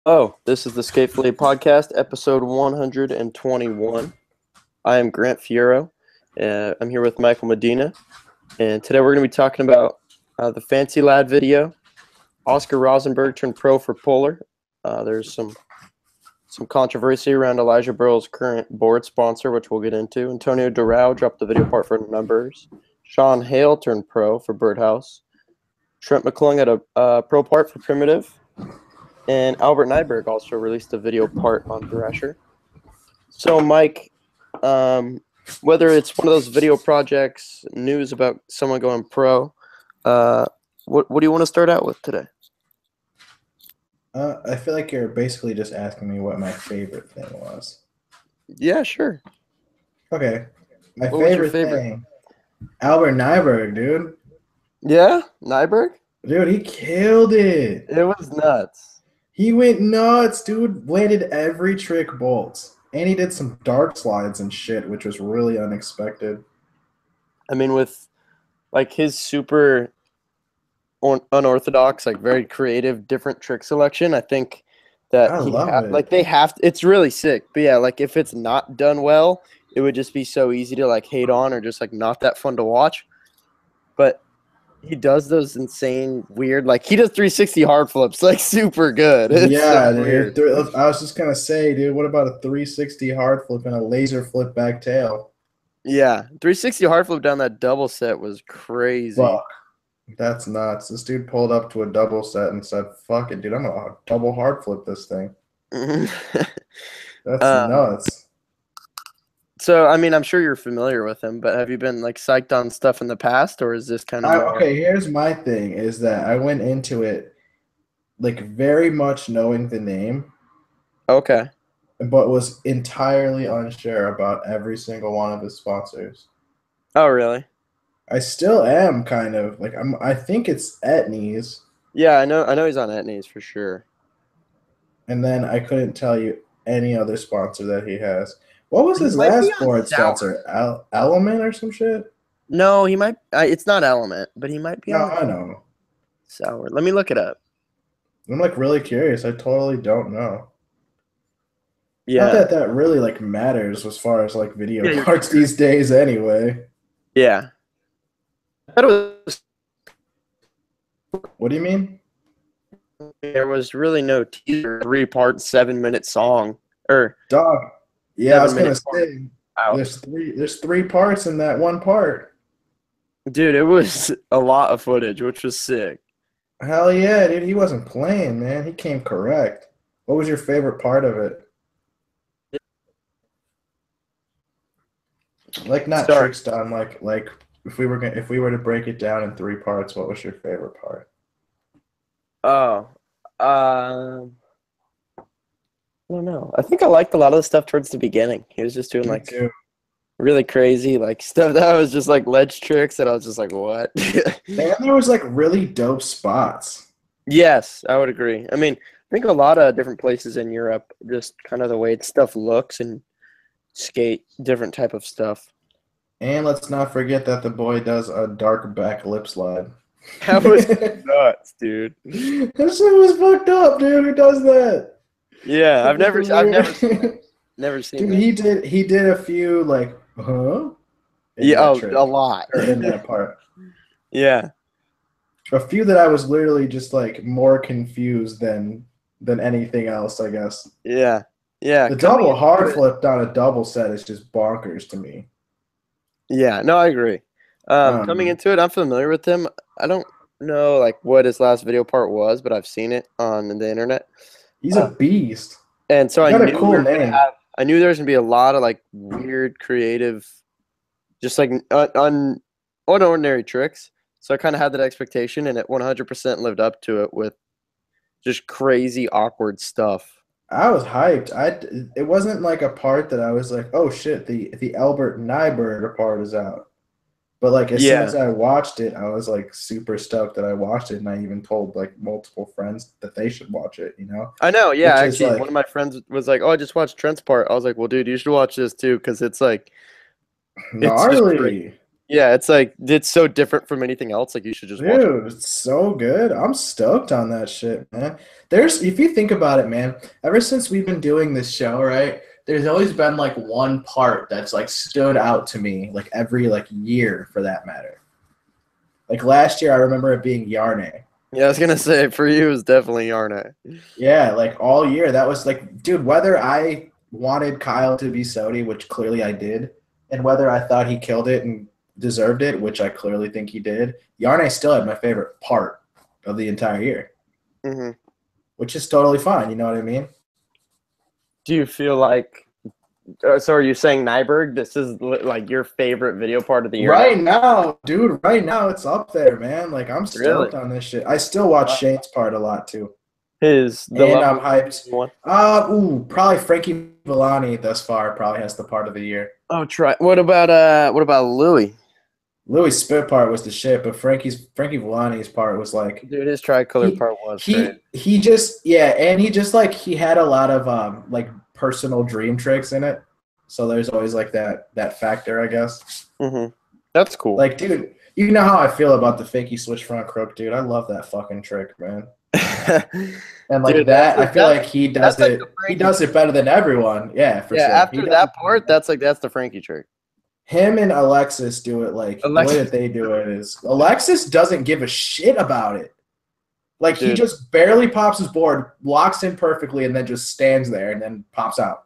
Oh, this is the Fillet podcast, episode 121. I am Grant Fiero. I'm here with Michael Medina, and today we're going to be talking about the Fancy Lad video. Oscar Rosenberg turned pro for Polar. There's some controversy around Elijah Berle's current board sponsor, which we'll get into. Antonio Durao dropped the video part for numbers. Sean Hale turned pro for Birdhouse. Trent McClung had a pro part for Primitive. And Albert Nyberg also released a video part on Thrasher. So, Mike, whether it's one of those video projects, news about someone going pro, what do you want to start out with today? I feel like you're basically just asking me what my favorite thing was. Yeah, sure. Okay. What was your favorite thing, Albert Nyberg, dude. Yeah? Nyberg? Dude, he killed it. It was nuts. He went nuts, dude. Landed every trick bolts. And he did some dark slides and shit, which was really unexpected. I mean, with like his super unorthodox, like very creative, different trick selection, I think that I love it. like they have to, it's really sick. But yeah, like if it's not done well, it would just be so easy to like hate on or just like not that fun to watch. But he does those insane, weird, like he does 360 hard flips, like super good. It's yeah, so dude. I was just gonna say, dude, what about a 360 hard flip and a laser flip back tail? Yeah, 360 hard flip down that double set was crazy. Fuck. That's nuts. This dude pulled up to a double set and said, fuck it, dude, I'm gonna double hard flip this thing. That's nuts. So, I mean, I'm sure you're familiar with him, but have you been like psyched on stuff in the past, or is this kind of Okay, here's my thing is that I went into it like very much knowing the name, okay? but was entirely unsure about every single one of his sponsors. Oh, really? I still am kind of like I think it's Etnies, Yeah, I know he's on Etnies for sure. and then I couldn't tell you any other sponsor that he has. What was He his might be last on board Sour. sponsor? Element or some shit? No, he might. It's not Element, but he might be No, on I know. Sour. Let me look it up. I'm like really curious. I totally don't know. Not Yeah, that that really like matters as far as like video yeah, parts these days anyway. yeah. I thought it was. What do you mean? There was really no teaser. 3-part, 7-minute song or Dog. Yeah, I was gonna 7-minute song say out. there's three parts in that one part. Dude, it was a lot of footage, which was sick. Hell yeah, dude. He wasn't playing, man. He came correct. What was your favorite part of it? Like not Sorry. tricks done, like if we were to break it down in three parts, what was your favorite part? Oh, I don't know. I think I liked a lot of the stuff towards the beginning. He was just doing Me like too. really crazy like stuff that was just like ledge tricks that I was just like, what? And there was like really dope spots. Yes, I would agree. I mean, I think a lot of different places in Europe, just kind of the way stuff looks and skate different type of stuff. And let's not forget that the boy does a dark back lip slide. That was nuts, dude. That shit was fucked up, dude. Who does that? Yeah, I've never seen it. Never seen Dude, that. he did a few like in Yeah, that oh, trick, a lot. or in that part. Yeah. A few that I was literally just like more confused than anything else, I guess. Yeah. Yeah. The double hard flip down a double set is just bonkers to me. Yeah, no, I agree. Coming into it, I'm familiar with him. I don't know like what his last video part was, but I've seen it on the internet. He's a beast. And so He got a cool name. I knew there was gonna be a lot of like weird, creative, just like unordinary tricks. So I kind of had that expectation, and it 100% lived up to it with just crazy, awkward stuff. I was hyped. It wasn't like a part that I was like, oh shit, the Albert Nyberg part is out. But like as soon Yeah, as I watched it, I was like super stoked that I watched it, and I even told like multiple friends that they should watch it, you know? I know. Yeah, Which is actually, like one of my friends was like, "Oh, I just watched Trent's part." I was like, "Well, dude, you should watch this too, because it's like it's just great." gnarly. Yeah, it's like it's so different from anything else. Like you should just watch it. Dude, it's so good. I'm stoked on that shit, man. If you think about it, man, ever since we've been doing this show, right? There's always been like one part that's like stood out to me, like every like year for that matter. Like last year, I remember it being Yarne. Yeah, I was gonna say for you it's definitely Yarne. Yeah, like all year, that was like, dude, whether I wanted Kyle to be Sodi, which clearly I did, and whether I thought he killed it and deserved it, which I clearly think he did, Yarne still had my favorite part of the entire year, Mm-hmm. which is totally fine. You know what I mean? Do you feel like? So are you saying Nyberg? This is like your favorite video part of the year? Right now, dude, right now it's up there, man. Like I'm stoked Really? on this shit. I still watch Shane's part a lot too. The And I'm level hyped. one. Probably Frankie Villani thus far probably has the part of the year. Oh, try. What about Louis? Louis' spit part was the shit, but Frankie Villani's part was like Dude, his tricolor part was great. he just and he just like he had a lot of like personal dream tricks in it. So there's always like that factor, I guess. Mm-hmm. That's cool. Like, dude, you know how I feel about the fakey switch front crook, dude. I love that fucking trick, man. And like Dude, that, I feel like he does like it. He does it better than everyone. Yeah, for yeah, sure. after that part, that's the Frankie trick. Him and Alexis do it like the way that they do it is Alexis doesn't give a shit about it. Like he just barely pops his board, locks in perfectly, and then just stands there and then pops out.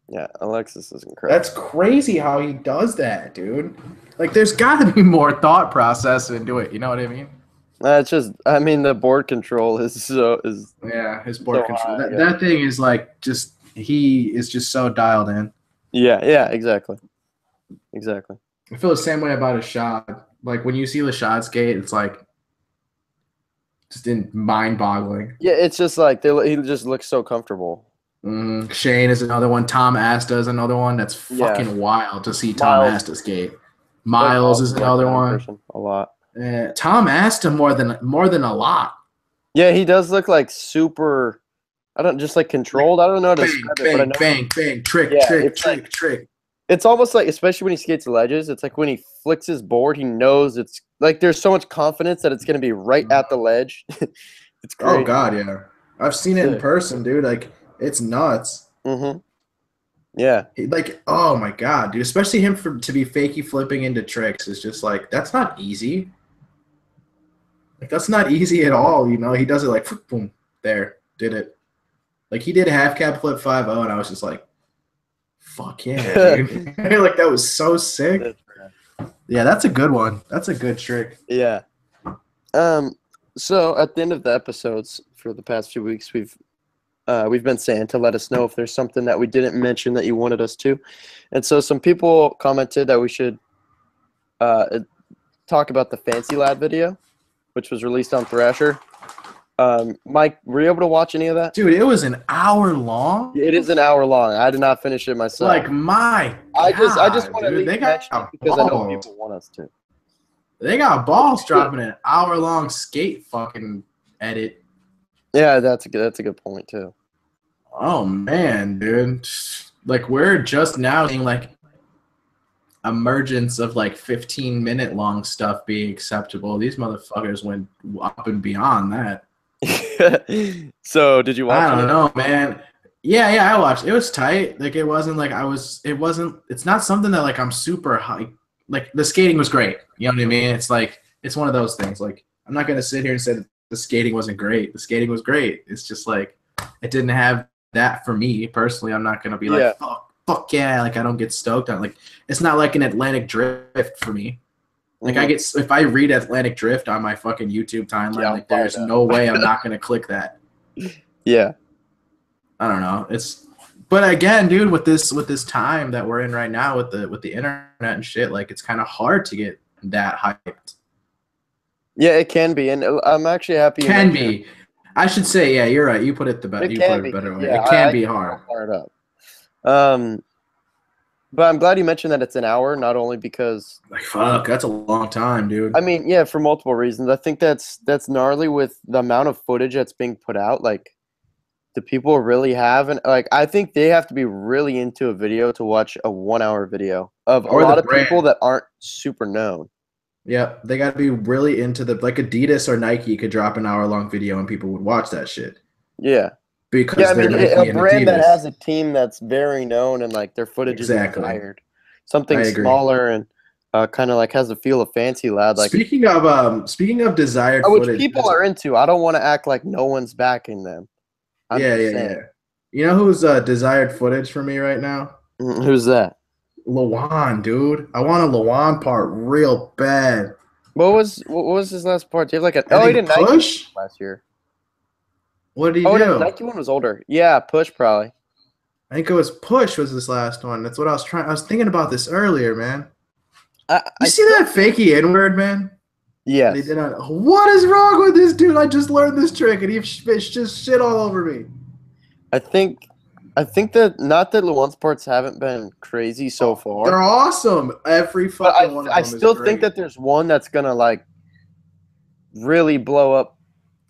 Yeah, Alexis is incredible. That's crazy how he does that, dude. Like there's got to be more thought process into it. You know what I mean? It's just, I mean, the board control is his board control. That thing is like just he is just so dialed in. Yeah, exactly. I feel the same way about his shot. Like when you see the shot skate, it's like just mind-boggling. Yeah, it's just like he just looks so comfortable. Shane is another one. Tom Asta is another one. That's fucking wild to see Tom Asta skate. Miles is another one. A lot. Tom Asta more than a lot. Yeah, he does look like super. I don't just like controlled. I don't know how to describe it, but I know bang, trick. It's almost like, especially when he skates ledges, it's like when he flicks his board, he knows it's like there's so much confidence that it's going to be right at the ledge. It's crazy. Oh, God, yeah. I've seen it in person, dude. Like, it's nuts. Mm-hmm. Yeah. Like, oh, my God, dude. Especially him to be fakey flipping into tricks is just like, that's not easy. Like, that's not easy at all, you know? He does it like, boom, there, did it. Like, he did a half cab flip 5-0, and I was just like, fuck yeah, dude. Like, that was so sick. Yeah, that's a good one. That's a good trick. Yeah. So at the end of the episodes for the past few weeks, we've been saying to let us know if there's something that we didn't mention that you wanted us to. And so some people commented that we should talk about the Fancy Lad video, which was released on Thrasher. Mike, were you able to watch any of that? Dude, it was an hour long. It is an hour long. I did not finish it myself. Like my God, I just want to dude, mention it because I know people want us to. They got balls dropping an hour-long skate fucking edit. Yeah, that's a good point too. Oh man, dude. Like we're just now seeing like emergence of like 15-minute long stuff being acceptable. These motherfuckers went up and beyond that. So did you watch I don't know, man. Yeah, I watched. It was tight. Like it wasn't like it's not something that like I'm super high. Like the skating was great. You know what I mean? It's like it's one of those things. Like I'm not gonna sit here and say that the skating wasn't great. The skating was great. It's just like it didn't have that for me personally. I'm not gonna be like fuck yeah. Like I don't get stoked on it. Like it's not like an Atlantic Drift for me. Like I get if I read Atlantic Drift on my fucking YouTube timeline, like there's no way I'm not gonna click that. Yeah. I don't know. But again, dude, with this time that we're in right now with the internet and shit, like it's kind of hard to get that hyped. Yeah, it can be, and I'm actually happy. Can be. I should say, yeah, you're right. You put it better way. Yeah, it can be hard. Fired up. But I'm glad you mentioned that it's an hour, not only because like fuck, that's a long time, dude. I mean, yeah, for multiple reasons. I think that's gnarly with the amount of footage that's being put out. Like, do people really have an like? I think they have to be really into a video to watch a 1 hour video of a Or the lot of people brand. that aren't super known. Yeah, they got to be really into the like Adidas or Nike could drop an hour-long video and people would watch that shit Yeah. Yeah, because I they're mean, a Nike and brand that Adidas. has a team that's very known and like their footage is Exactly. desired, I something agree. smaller and kind of like has the feel of Fancy Lad, like Speaking of desired which footage, people are into. I don't want to act like no one's backing them. I'm yeah, just yeah, yeah. saying. You know who's desired footage for me right now? Who's that? Lawan, dude. I want a Lawan part real bad. What was his last part? Do you have like a? I Oh, he think did Nike Push. last year. What did he Oh, no, the do? Nike one was older. Yeah, Push probably. I think it was Push was his last one. That's what I was trying. I was thinking about this earlier, man. You I see still that fakey N-word, man? That he yes. did on. What is wrong with this dude? I just learned this trick, and he just shit all over me. I think that not that Luan's parts haven't been crazy so Oh, they're far, awesome. Every but fucking one of I them is still think great. that there's one that's gonna like really blow up,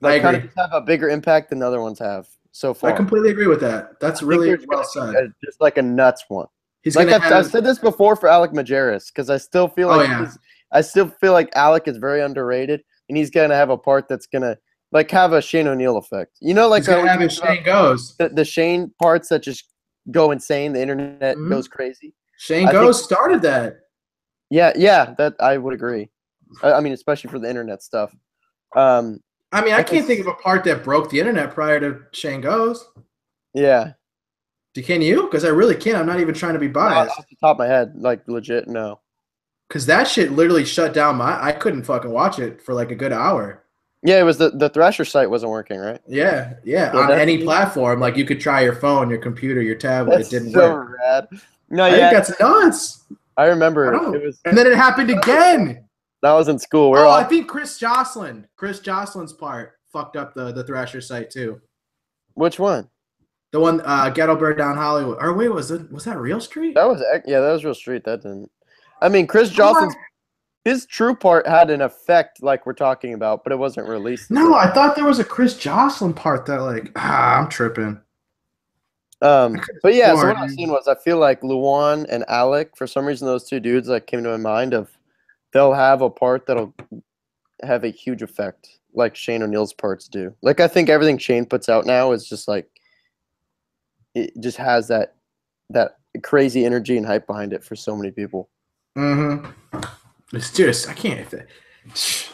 I like kind of agree. just have a bigger impact than the other ones have so I far. completely agree with that. I That's think really there's well gonna be said. just like a nuts one. He's Like gonna I've have. said this before for Alec Majerus because Oh yeah. I still feel like Alec is very underrated and he's gonna have a part that's gonna like have a Shane O'Neill effect. You know, He's like gonna we have his talked about Shane goes. the Shane parts that just go insane. The internet Hmm. goes crazy. Shane I think goes started that. yeah, that I would agree. I mean, especially for the internet stuff. Um, I mean, I I can can't think of a part that broke the internet prior to Shane goes. yeah. Can you? Because I really can't. I'm not even trying to be Not biased. off the top of my head, like legit, no. Because that shit literally shut down my. I couldn't fucking watch it for like a good hour. Yeah, it was the Thrasher site wasn't working, right? Yeah, yeah. Yeah, On that's any platform, like you could try your phone, your computer, your tablet. It that's didn't so work. rad. No, I think yeah, that's nuts. I I remember it don't. was And then it happened again. that was in school. We're Oh, I all think Chris Jocelyn's part fucked up the Thrasher site too. which one? The one Ghetto Bird down Hollywood. Or wait, was that Real Street? That was real street. That didn't. I mean, Chris What? Johnson's his true part had an effect like we're talking about, but it wasn't released the No, same. I thought there was a Chris Jocelyn part that like I'm tripping. I could have But yeah, so sworn. what I was saying was I feel like Luan and Alec, for some reason, those two dudes like came to my mind of they'll have a part that'll have a huge effect, like Shane O'Neill's parts do. Like I think everything Shane puts out now is just like it just has that crazy energy and hype behind it for so many people. Mm-hmm. It's just I can't.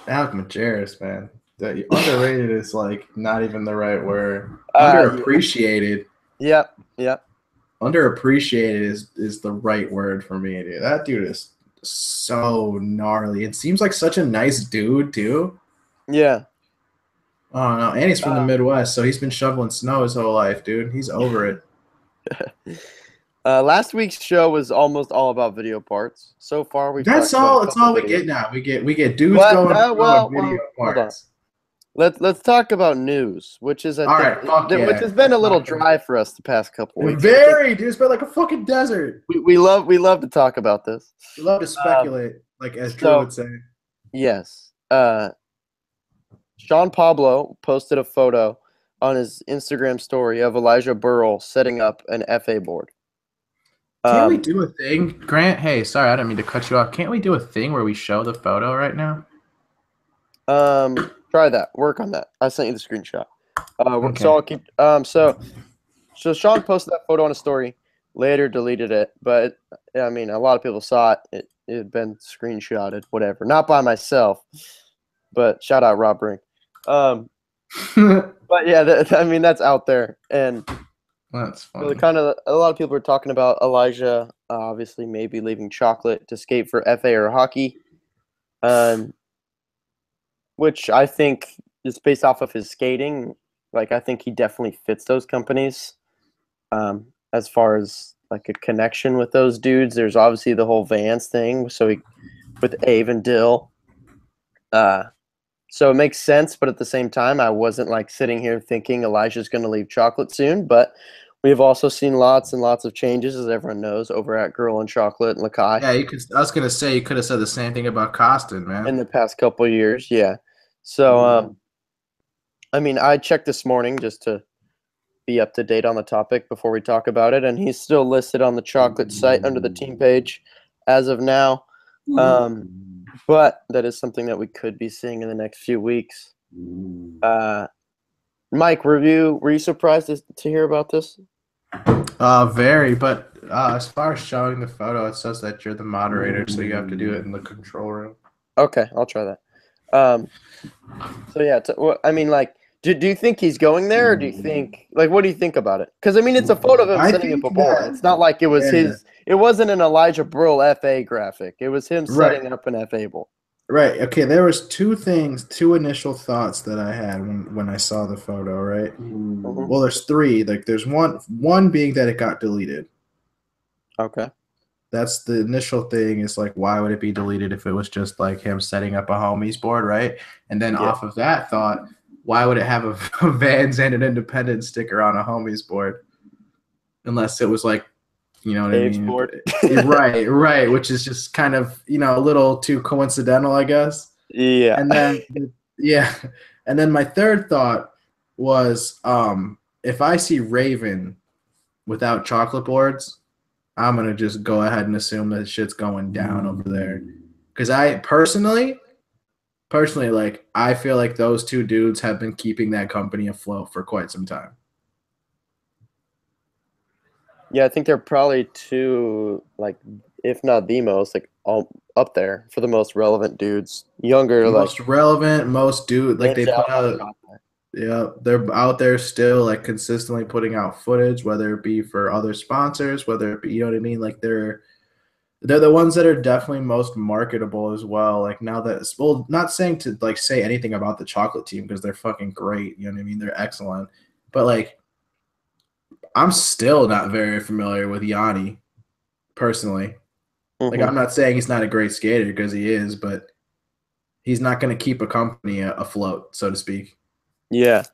Alec Majerus, man. The underrated is like not even the right word. Yeah. Underappreciated. Yep. Yep. Underappreciated is the right word for me, dude. That dude is so gnarly. It seems like such a nice dude too. Yeah. Oh no, and he's from the Midwest, so he's been shoveling snow his whole life, dude. He's over it. Last week's show was almost all about video parts. So far, we've That's talked about all. a It's couple all we videos. get now. We get dudes But going well, video hold on. parts. Let's talk about news, which is I All think right, fuck yeah. which has been a little dry for us the past couple weeks. Very, dude. It's been like a fucking desert. We love to talk about this. We love to speculate, like as Drew So would say. yes, Sean Pablo posted a photo on his Instagram story of Elijah Berle setting up an FA board. Can't we do a thing, Grant? Hey, sorry, I didn't mean to cut you off. Can't we do a thing where we show the photo right now? Try that. Work on that. I sent you the screenshot. Okay. So I'll keep. So Sean posted that photo on a story. Later deleted it, but I mean, a lot of people saw it. It had been screenshotted, whatever. Not by myself, but shout out Rob Brink. But yeah, I mean that's out there, and That's so funny. kind of a lot of people are talking about Elijah, obviously maybe leaving chocolate to skate for FA or hockey, which I think is based off of his skating. Like I think he definitely fits those companies. As far as like a connection with those dudes, there's obviously the whole Vans thing. So with Ave and Dill, so it makes sense. But at the same time, I wasn't like sitting here thinking Elijah's going to leave chocolate soon. But we've also seen lots and lots of changes, as everyone knows, over at Girl and Chocolate and Lakai. Yeah, I was gonna say you could have said the same thing about Costin, man. In the past couple of years. Yeah. So, I mean, I checked this morning just to be up to date on the topic before we talk about it, and he's still listed on the chocolate site under the team page as of now. But that is something that we could be seeing in the next few weeks. Mike, were you surprised to hear about this? Very, but as far as showing the photo, it says that you're the moderator, so you have to do it in the control room. Okay, I'll try that. So yeah, I mean, like, do you think he's going there, or do you think, like, what do you think about it? Because I mean, it's a photo of him setting up a board. It's not like it was his. It wasn't an Elijah Berle FA graphic. It was him setting up an FA board. Right. Okay. There was two initial thoughts that I had when I saw the photo. Right. Well, there's three. Like, there's one being that it got deleted. Okay. That's the initial thing. Is like, why would it be deleted if it was just like him setting up a homies board, right? And then off of that thought, why would it have a Vans and an Independent sticker on a homies board? Unless it was like, you know what Dave's I mean? Board. Right. Which is just kind of, a little too coincidental, I guess. Yeah. And then, And then my third thought was, if I see Raven without chocolate boards, I'm going to just go ahead and assume that shit's going down over there. Because I personally, like, I feel like those two dudes have been keeping that company afloat for quite some time. Yeah, I think they're probably two, like, if not the most, like, all up there for the most relevant dudes. Younger, most relevant, most dude, like, they put out. Yeah, they're out there still, like, consistently putting out footage, whether it be for other sponsors, whether it be, you know what I mean? Like, they're the ones that are definitely most marketable as well. Like, now that, well, not saying to, like, say anything about the chocolate team because they're fucking great, you know what I mean? They're excellent. But, like, I'm still not very familiar with Yanni, personally. Like, I'm not saying he's not a great skater because he is, but he's not going to keep a company afloat, so to speak. Yeah.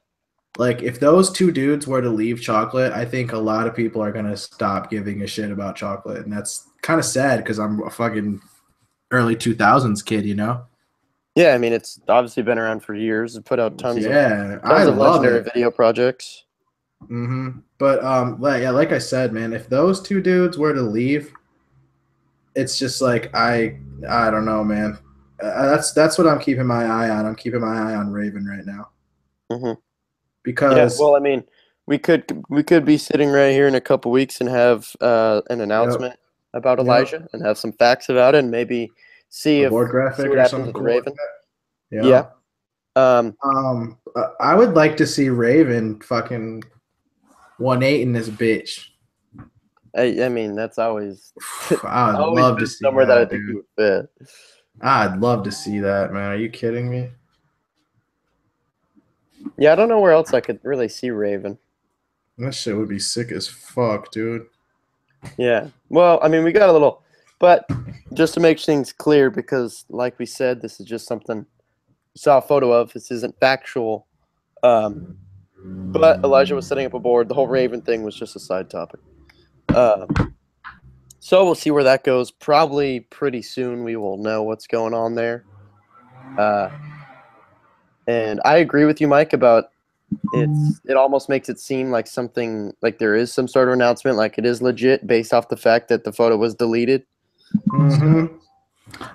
Like, if those two dudes were to leave chocolate, I think a lot of people are going to stop giving a shit about chocolate. And that's kind of sad because I'm a fucking early 2000s kid, you know? Yeah, I mean, it's obviously been around for years. It put out tons of love legendary video projects. But, like I said, man, if those two dudes were to leave, it's just like, I don't know, man. That's what I'm keeping my eye on. I'm keeping my eye on Raven right now. Because well, I mean, we could be sitting right here in a couple weeks and have an announcement about Elijah and have some facts about it, and maybe see board graphic what or happens something with cool Raven. Like I would like to see Raven fucking 1-8 in this bitch. I mean, that's always. I'd love to see somewhere that, I think he would fit. I'd love to see that, man. Are you kidding me? Yeah, I don't know where else I could really see Raven. That shit would be sick as fuck, dude. Yeah. Well, I mean, we got a little, but just to make things clear, because like we said, this is just something you saw a photo of. This isn't factual. But Elijah was setting up a board. The whole Raven thing was just a side topic. So we'll see where that goes. Probably pretty soon we will know what's going on there. And I agree with you, Mike, about it almost makes it seem like something, like there is some sort of announcement, like it is legit based off the fact that the photo was deleted.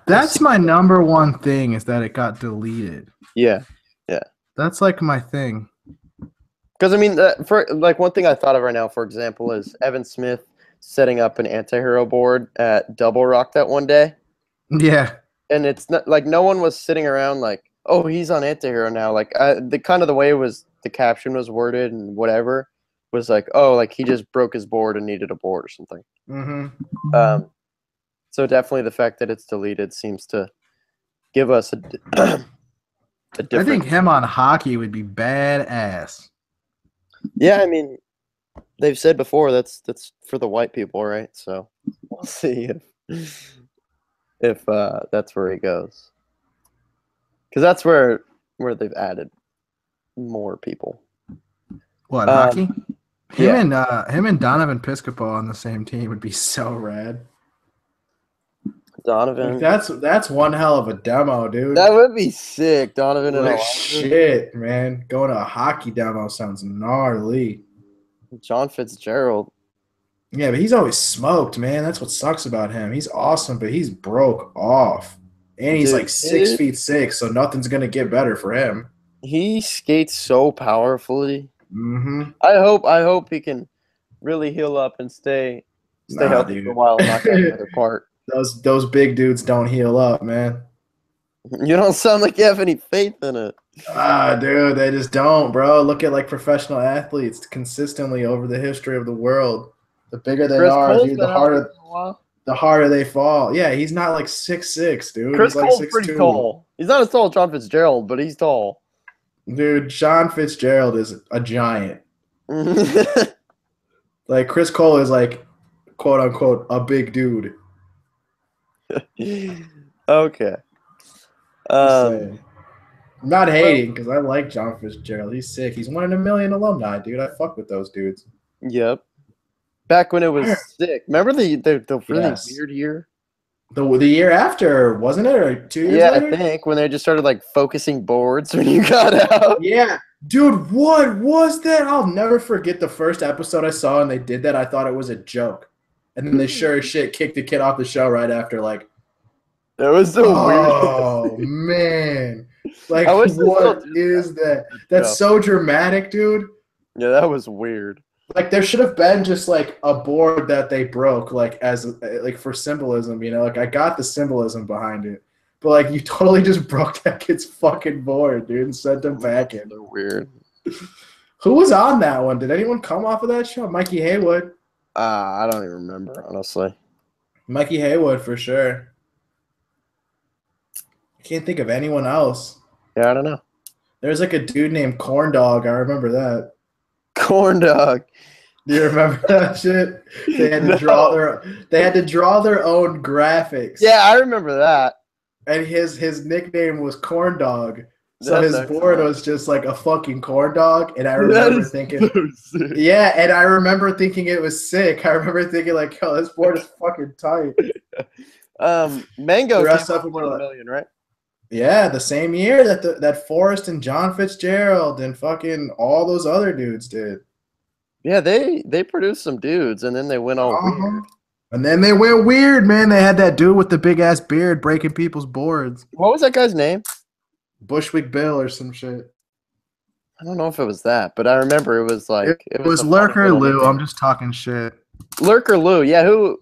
That's my number one thing, is that it got deleted. Yeah. That's like my thing. Because, I mean, for like one thing I thought of right now, for example, is Evan Smith setting up an anti-hero board at Double Rock that one day. Yeah. And it's not like no one was sitting around like, oh, he's on anti-hero now. Like the way the caption was worded and whatever was like, oh, like he just broke his board and needed a board or something. So definitely the fact that it's deleted seems to give us a different. I think him on hockey would be badass. Yeah, I mean, they've said before that's for the white people, right? So we'll see if that's where he goes, because that's where they've added more people. What, hockey? Him and Donovan Piscopo on the same team would be so rad. Donovan, like that's one hell of a demo, dude. That would be sick. Donovan and Elijah. Shit, man, going to a hockey demo sounds gnarly. John Fitzgerald. Yeah, but he's always smoked, man. That's what sucks about him. He's awesome, but he's broke off. And he's like Dude, 6'6", so nothing's gonna get better for him. he skates so powerfully. Mm-hmm. I hope he can really heal up and stay Nah, healthy for a dude. while and knock out another part. Those big dudes don't heal up, man. You don't sound like you have any faith in it. Ah, dude, they just don't, bro. Look at like professional athletes consistently over the history of the world. The bigger they Chris are, Cole's dude, been out there for a while. the harder they fall. Yeah, he's not like 6'6", dude. Chris He's like Cole's pretty 6'2". tall. He's not as tall as John Fitzgerald, but he's tall. Dude, Sean Fitzgerald is a giant. Okay. Like Chris Cole is like, quote unquote, a big dude. Just saying. I'm not hating because I like John Fitzgerald. He's sick. He's 1 in a million alumni, dude. I fuck with those dudes. Yep. Back when it was sick. Remember the really Yes. weird year? The year after, wasn't it? Or 2 years Yeah, later? I think when they just started like focusing boards when you got out. Yeah. Dude, what was that? I'll never forget the first episode I saw and they did that. I thought it was a joke. And then they sure as shit kicked the kid off the show right after, like, It was so oh, weird. man. Like, I wish they what still did is that? That's so dramatic, dude. Yeah, that was weird. Like, there should have been just, like, a board that they broke, like, as, like, for symbolism, you know? Like, I got the symbolism behind it. But, like, you totally just broke that kid's fucking board, dude, and sent him back in. So weird. Who was on that one? Did anyone come off of that show? Mikey Haywood. I don't even remember, honestly. Mikey Haywood, for sure. I can't think of anyone else. Yeah, I don't know. There's, like, a dude named Corn Dog. I remember that. Corn dog. Do you remember that shit? They had to draw their own graphics. Yeah, I remember that. And his nickname was Corn Dog. So That's his board was just like a fucking corn dog. And I remember thinking, so sick. yeah, and I remember thinking it was sick. I remember thinking like, yo, this board is fucking tight. Mango Dressed came up up in with one of a the- million, right? Yeah, the same year that Forrest and John Fitzgerald and fucking all those other dudes did. Yeah, they produced some dudes, and then they went all weird. And then they went weird, man. They had that dude with the big ass beard breaking people's boards. What was that guy's name? Bushwick Bill or some shit. I don't know if it was that, but I remember it was like It was a funny Lurker little Lou. nickname. I'm just talking shit. Lurker Lou. Yeah, who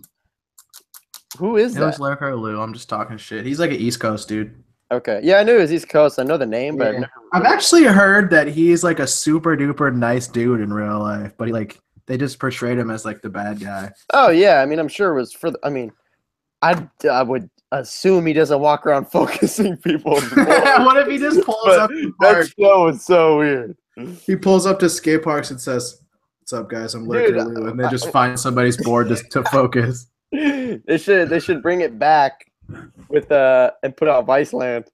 is It that? was Lurker Lou. I'm just talking shit. He's like an East Coast dude. Okay, yeah, I knew it was East Coast. I know the name, but I've actually heard that he's like a super duper nice dude in real life, but they just portrayed him as like the bad guy. Oh yeah, I mean, I'm sure it was for. I would assume he doesn't walk around focusing people. What if he just pulls up to the park? That show was so weird. He pulls up to skate parks and says, "What's up, guys? I'm Lurker Dude, Lou," and they just find somebody's board just to focus. They should bring it back with and put out Viceland.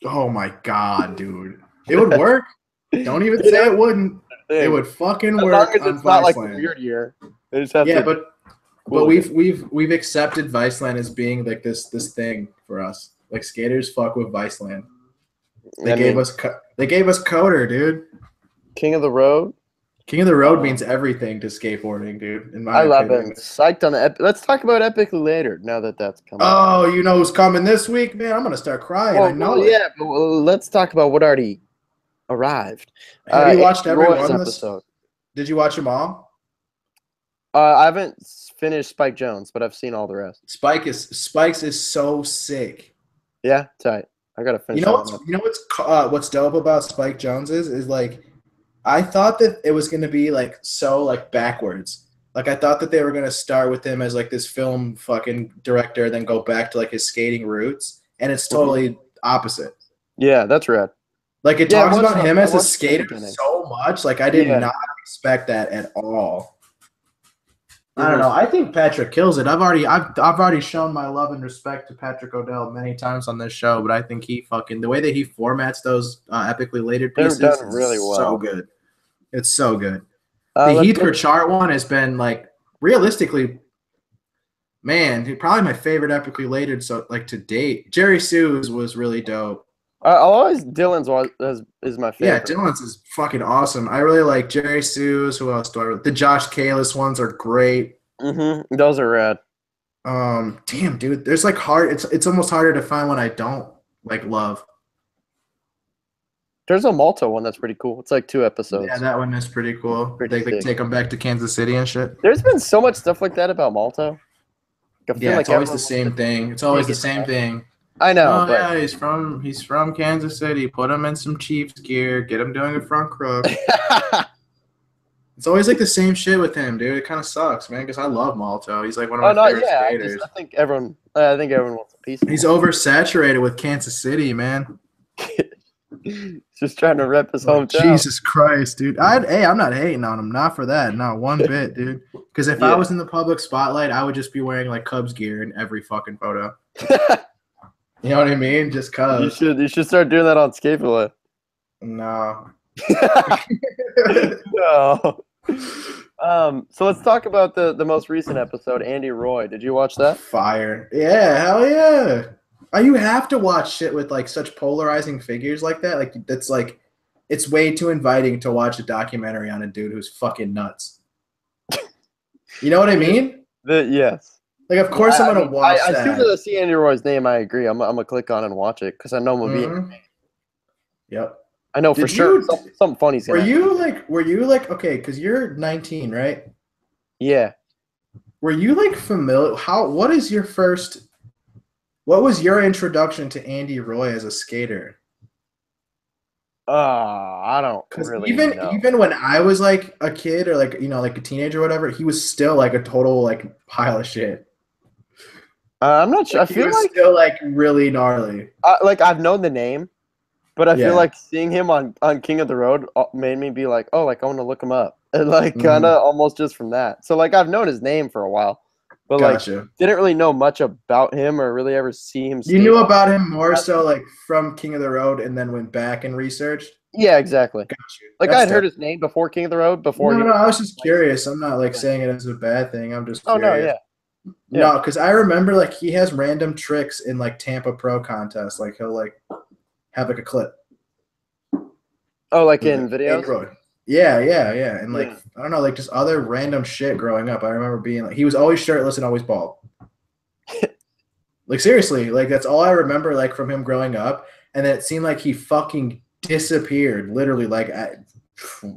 Oh my god, dude! It would work. Don't even say it wouldn't. It would fucking as work long as on it's not like a Viceland. weird year. They just have Yeah, to. but we've accepted Viceland as being like this thing for us. Like skaters fuck with Viceland. They gave us Coder, dude. King of the Road. King of the Road means everything to skateboarding, dude. In my I love opinion. it. Psyched on the. Let's talk about Epically later. Now that's coming. Oh, you know who's coming this week, man? I'm gonna start crying. I know. Yeah, but let's talk about what already arrived. Have you watched every Roy's one of episode? Did you watch them all? I haven't finished Spike Jones, but I've seen all the rest. Spikes is so sick. Yeah, tight. I gotta finish. What's dope about Spike Jones is like, I thought that it was gonna be like so like backwards. Like I thought that they were gonna start with him as like this film fucking director, then go back to like his skating roots, and it's totally opposite. Yeah, that's rad. Like it talks about him as a the skater beginning. so much. Like I did not expect that at all. I don't know. I think Patrick kills it. I've already shown my love and respect to Patrick O'Dell many times on this show, but I think he the way that he formats those epically later pieces They're done really well. So good. It's so good. The Heath Chart one has been like realistically, man, probably my favorite epically later so like to date. Jerry Sue's was really dope. is my Yeah, favorite. Dylan's is fucking awesome. I really like Jerry Sue's. Who else do I really? The Josh Kalis ones are great. Those are rad. Damn, dude, there's like hard. It's almost harder to find one I don't like love. There's a Malta one that's pretty cool. It's like 2 episodes. Yeah, that one is pretty cool. Pretty They sick. take them back to Kansas City and shit. There's been so much stuff like that about Malta. I feel Yeah, like it's always everyone the same thing. It's always the same thing. I know, Oh but yeah, he's from Kansas City. Put him in some Chiefs gear. Get him doing a front crook. It's always like the same shit with him, dude. It kind of sucks, man. Because I love Malto. He's like one of my favorite skaters. I think everyone wants a piece of him. He's oversaturated with Kansas City, man. Just trying to rep his hometown. Jesus Christ, dude. I'm not hating on him. Not for that. Not one bit, dude. Because if I was in the public spotlight, I would just be wearing like Cubs gear in every fucking photo. You know what I mean? Just cause. You should start doing that on Fillet. No. No. So let's talk about the most recent episode, Andy Roy. Did you watch that? Fire. Yeah, hell yeah. You have to watch shit with like such polarizing figures like that. Like that's like it's way too inviting to watch a documentary on a dude who's fucking nuts. You know what I mean? Yes. Like of course I'm gonna watch that. As soon as I see Andy Roy's name, I agree. I'm gonna click on and watch it because I know I'm gonna be. Yep. I know for sure something funny's gonna happen. Were you like okay, because you're 19, right? Yeah. Were you like familiar what was your introduction to Andy Roy as a skater? I don't really know. Even when I was like a kid or like like a teenager or whatever, he was still like a total like pile of shit. I'm not sure. Like, I feel like still like really gnarly. Like I've known the name, but I feel like seeing him on King of the Road made me be like, oh, like I want to look him up, and like kind of almost just from that. So like I've known his name for a while, but like didn't really know much about him or really ever see him. You knew about him more so like from King of the Road, and then went back and researched. Yeah, exactly. Like I'd heard his name before King of the Road. No, I was just curious. I'm not like saying it as a bad thing. I'm just curious. Oh no, yeah. No, because I remember like he has random tricks in like Tampa Pro contests. Like he'll like have like a clip. Oh, like in videos? Yeah. And like I don't know, like just other random shit growing up. I remember being like he was always shirtless and always bald. Like seriously, like that's all I remember like from him growing up. And then it seemed like he fucking disappeared. Literally, like I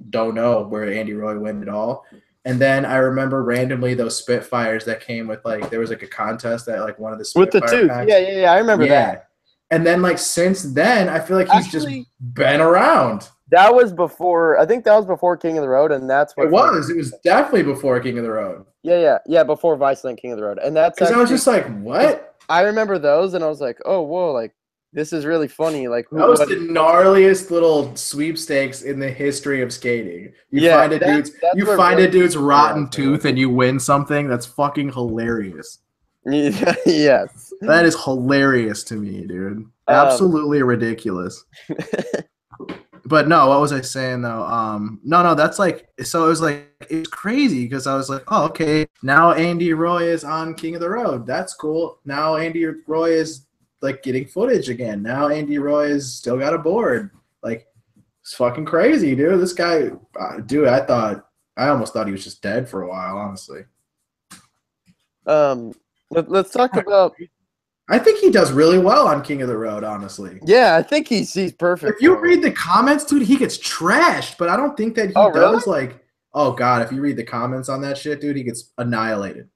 don't know where Andy Roy went at all. And then I remember randomly those Spitfires that came with like there was like a contest at like one of the Spitfire with the tooth. Packs. Yeah. I remember that. And then like since then, I feel like he's just been around. That was before. I think that was before King of the Road, and that's what it was. It was definitely before King of the Road. Yeah. Before Viceland King of the Road, and that's because I was just like, what? I remember those, and I was like, oh, whoa, like. This is really funny. Like that was the gnarliest little sweepstakes in the history of skating. You find a dude's rotten tooth and you win something. That's fucking hilarious. Yes, that is hilarious to me, dude. Absolutely ridiculous. But no, what was I saying though? No, that's like so. It was like it's crazy because I was like, oh, okay. Now Andy Roy is on King of the Road. That's cool. Now Andy Roy is. Like getting footage again. Now Andy Roy has still got a board. Like it's fucking crazy, dude. This guy, dude. I almost thought he was just dead for a while, honestly. Let's talk about. I think he does really well on King of the Road, honestly. Yeah, I think he's perfect. If you read the comments, dude, he gets trashed, but I don't think that he does. Really? Like, oh god, if you read the comments on that shit, dude, he gets annihilated.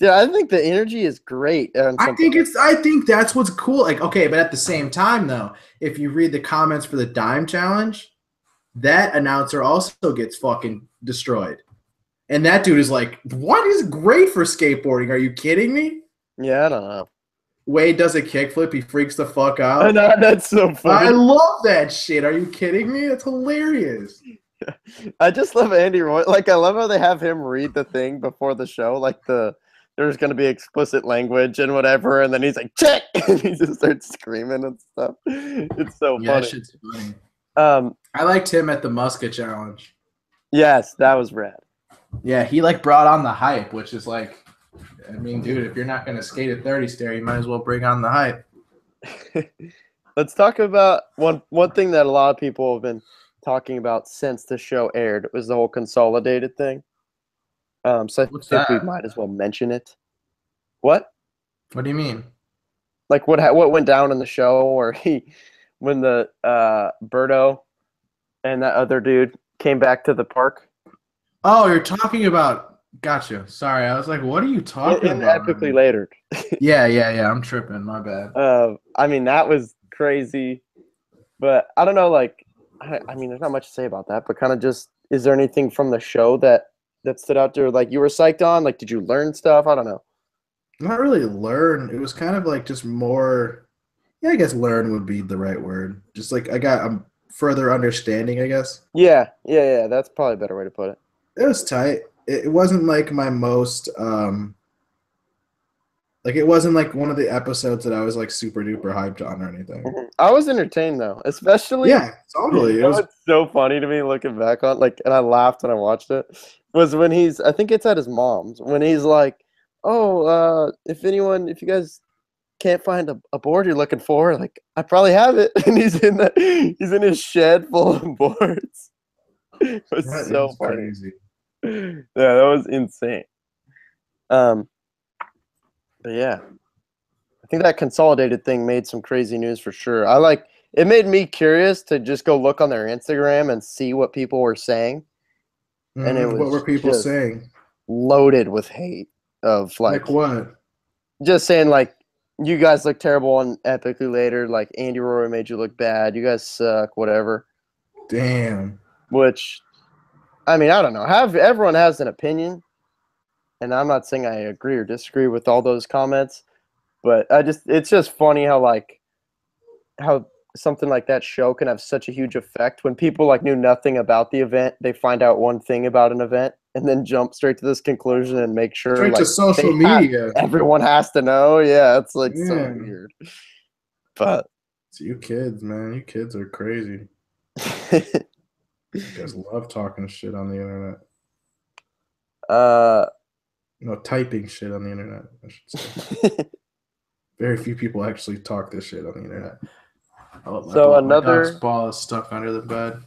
Yeah, I think the energy is great. I think that's what's cool. Like, okay, but at the same time, though, if you read the comments for the Dime Challenge, that announcer also gets fucking destroyed. And that dude is like, what is great for skateboarding? Are you kidding me? Yeah, I don't know. Wade does a kickflip. He freaks the fuck out. I know, that's so funny. I love that shit. Are you kidding me? That's hilarious. I just love Andy Roy. Like, I love how they have him read the thing before the show. Like, there's going to be explicit language and whatever. And then he's like, check! And he just starts screaming and stuff. It's so funny. That shit's funny. I liked him at the Musket Challenge. Yes, that was rad. Yeah, he, like, brought on the hype, which is like, I mean, dude, if you're not going to skate at 30 stair, you might as well bring on the hype. let's talk about one thing that a lot of people have been talking about since the show aired. It was the whole consolidated thing. So I What's think we that? might as well mention it. What? What do you mean? Like what went down in the show, or when the Birdo and that other dude came back to the park Oh, you're talking about. Gotcha. Sorry, I was like, what are you talking in about right epically now? later. Yeah. I'm tripping. My bad. I mean that was crazy, but I don't know. Like, I mean, there's not much to say about that. But kind of just, is there anything from the show that stood out there? Like you were psyched on? Like, did you learn stuff? I don't know. Not really learn. It was kind of like just more. Yeah, I guess learn would be the right word. Just like I got a further understanding, I guess. Yeah. That's probably a better way to put it. It was tight. It wasn't like my most like it wasn't like one of the episodes that I was like super duper hyped on or anything. I was entertained though, especially. Yeah, You totally. It know was what's so funny to me looking back on, like, and I laughed when I watched it, was when I think it's at his mom's, when he's like, "Oh, if you guys can't find a board you're looking for, like, I probably have it," and he's in his shed full of boards. It was that so is funny. crazy. Yeah, that was insane. Um, but yeah, I think that consolidated thing made some crazy news for sure. It made me curious to just go look on their Instagram and see what people were saying, and it What were was people just saying? loaded with hate of Like like what? just saying like, you guys look terrible and epically later, like Andy Roy made you look bad, you guys suck, whatever. Damn. Which, I mean, I don't know. Everyone has an opinion, and I'm not saying I agree or disagree with all those comments, but it's just funny how something like that show can have such a huge effect when people like knew nothing about the event. They find out one thing about an event and then jump straight to this conclusion and make sure Straight to like social media. everyone has to know. Yeah, it's like so Yeah. weird. But It's you kids, man. You kids are crazy. You guys love talking shit on the internet. uh No, typing shit on the internet, I should say. Very few people actually talk this shit on the internet. so My dog's another ball is stuck under the bed.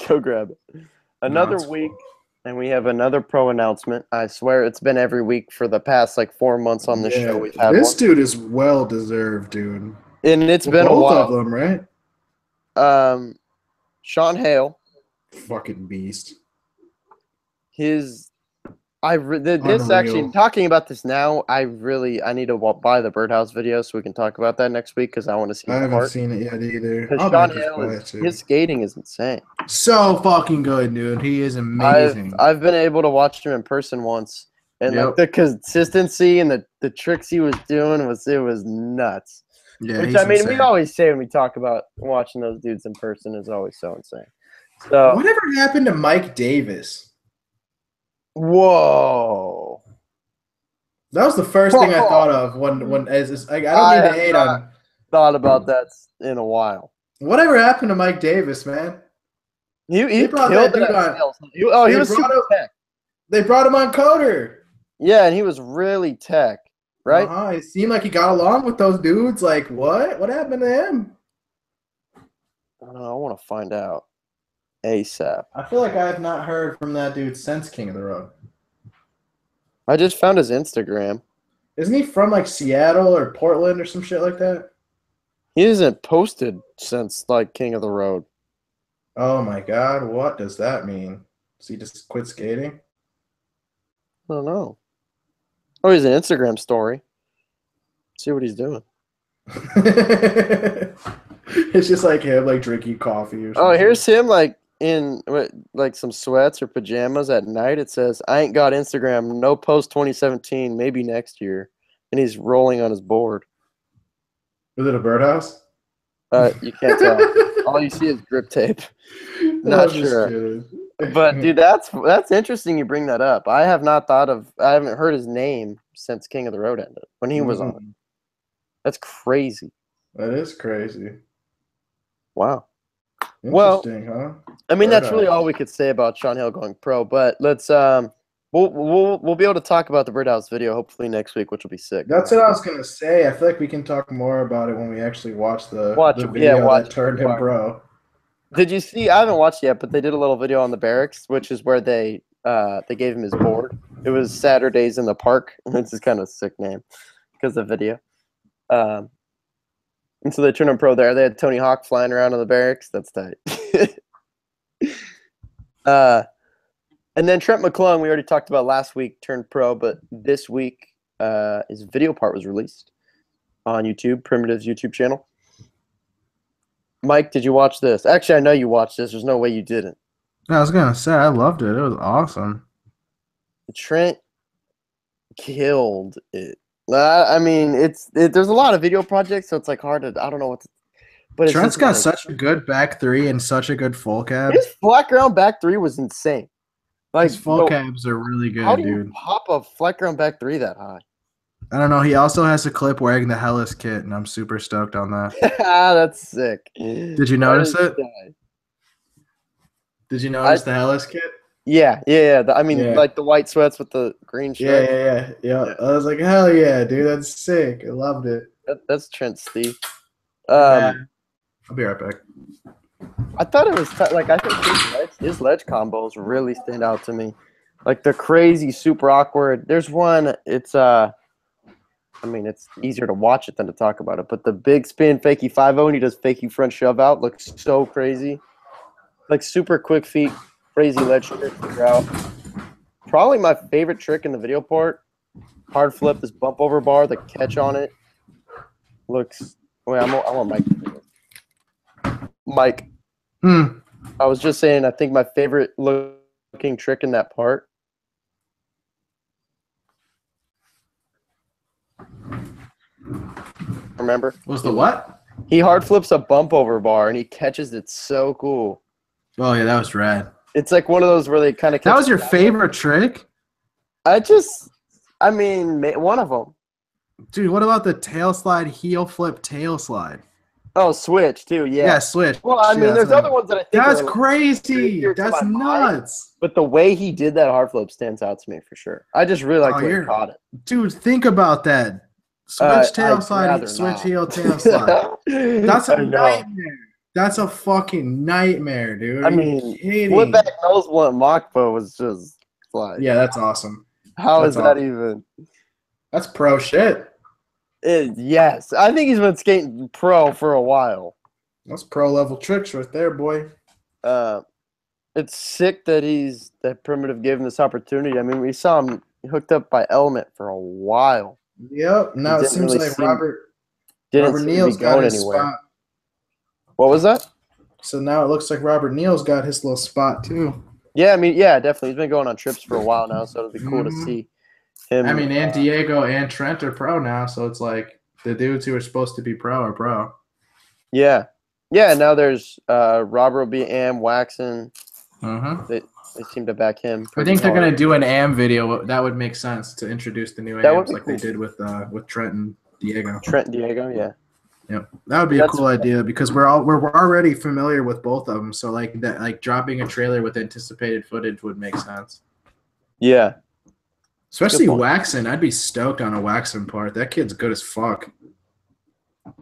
go grab it. No, Another it's week, cool. and we have another pro announcement. I swear it's been every week for the past like 4 months on this show. Yeah, We've had this one, dude is well deserved, dude. and it's Well, been a both of while. them, right? Sean Hale, Fucking beast. his this actually, Unreal. talking about this now, I need to buy the birdhouse video so we can talk about that next week because I want to see I his haven't art. seen it yet either. Because I Sean might just Hale buy it too. his skating is insane. So fucking good, dude. He is amazing. I've been able to watch him in person once, and like Yep. the consistency and the tricks he was doing was nuts. Yeah, Which, he's I mean, we insane. always say when we talk about watching those dudes in person is always so insane. So, Whatever happened to Mike Davis? whoa. That was the first thing I thought of when as like I don't I mean to have hate not on thought about that in a while. whatever happened to Mike Davis, man. He They brought killed that it dude at on. sales. He was super tech. They brought him on Coder. Yeah, and he was really tech, right? It seemed like he got along with those dudes. Like what? What happened to him? I don't know, I want to find out ASAP. I feel like I have not heard from that dude since King of the Road. I just found his Instagram. Isn't he from like Seattle or Portland or some shit like that? He hasn't posted since like King of the Road. Oh my god, what does that mean? Does he just quit skating? I don't know. Oh, he's an Instagram story. See what he's doing. It's just like him, like drinking coffee or something. Oh, here's him like in like some sweats or pajamas at night. It says, "I ain't got Instagram. No post 2017. Maybe next year." And he's rolling on his board. Is it a birdhouse? You can't tell. All you see is grip tape. Not I'm just sure. kidding. But dude, that's interesting. You bring that up. I haven't heard his name since King of the Road ended when he was on it. That's crazy. That is crazy. Wow. Interesting, huh? I mean, that's really Birdhouse. all we could say about Sean Hill going pro. But let's We'll be able to talk about the birdhouse video hopefully next week, which will be sick. That's what I was gonna say. I feel like we can talk more about it when we actually watch the video Watch that turned him pro. Did you see? I haven't watched yet, but they did a little video on the barracks, which is where they gave him his board. It was Saturdays in the Park. It's just kind of a sick name because of the video. And so they turned him pro there. They had Tony Hawk flying around in the barracks. That's tight. And then Trent McClung, we already talked about last week, turned pro, but this week his video part was released on YouTube, Primitive's YouTube channel. Mike, did you watch this? Actually, I know you watched this. There's no way you didn't. I was gonna say I loved it. It was awesome. Trent killed it. I mean, there's a lot of video projects, so it's like hard to. I don't know what to. But Trent's got such a good back three and such a good full cab. His flat ground back three was insane. Like his full cabs are really good, how do dude. You pop a flat ground back three that high? I don't know. He also has a clip wearing the Hellas kit, and I'm super stoked on that. That's sick. Did you notice it? Did you notice the Hellas kit? Yeah. I mean, like the white sweats with the green shirt. Yeah. I was like, hell yeah, dude, that's sick. I loved it. That's Trent Steve. I'll be right back. I thought it was like I think his ledge combos really stand out to me. Like the crazy, super awkward. There's one. It's I mean, it's easier to watch it than to talk about it. But the big spin fakie 5-0 and he does fakie front shove out looks so crazy. Like super quick feet, crazy ledge trick throughout. Probably my favorite trick in the video part. Hard flip, this bump over bar, the catch on it looks. Wait, I want Mike to do it. Mike. I was just saying, I think my favorite looking trick in that part. Remember? Was the what? He hard flips a bump over bar and he catches it so cool. Oh yeah, that was rad. It's like one of those where they kind of. That was your favorite trick? I mean, one of them. Dude, what about the tail slide, heel flip, tail slide? Oh, switch too, yeah. Yeah, switch. Well, I mean, there's other ones that I think that's crazy. That's nuts. But the way he did that hard flip stands out to me for sure. I just really like the way he caught it. Dude, think about that. Switch tail slide, switch heel tail slide. That's a nightmare. That's a fucking nightmare, dude. I mean, flip back nose blunt Machpo was just like. Yeah, that's awesome. How is that even? That's pro shit. Yes, I think he's been skating pro for a while. That's pro level tricks right there, boy. It's sick that Primitive gave him this opportunity. I mean, we saw him hooked up by Element for a while. Yep. Now it seems like Robert Neal's got his spot. What was that? So now it looks like Robert Neal's got his little spot too. Yeah, I mean, yeah, definitely. He's been going on trips for a while now, so it'll be cool to see him. I mean, and Diego and Trent are pro now, so it's like the dudes who are supposed to be pro are pro. Yeah. Yeah, now there's Robert will be Am, Waxon. They seem to back him. I think they're going to do an Am video. That would make sense to introduce the new Ams like they did with Trent and Diego. Trent and Diego, yeah. Yep, that would be a cool idea because we're already familiar with both of them. So like that, like dropping a trailer with anticipated footage would make sense. Yeah, especially Waxon. I'd be stoked on a Waxon part. That kid's good as fuck.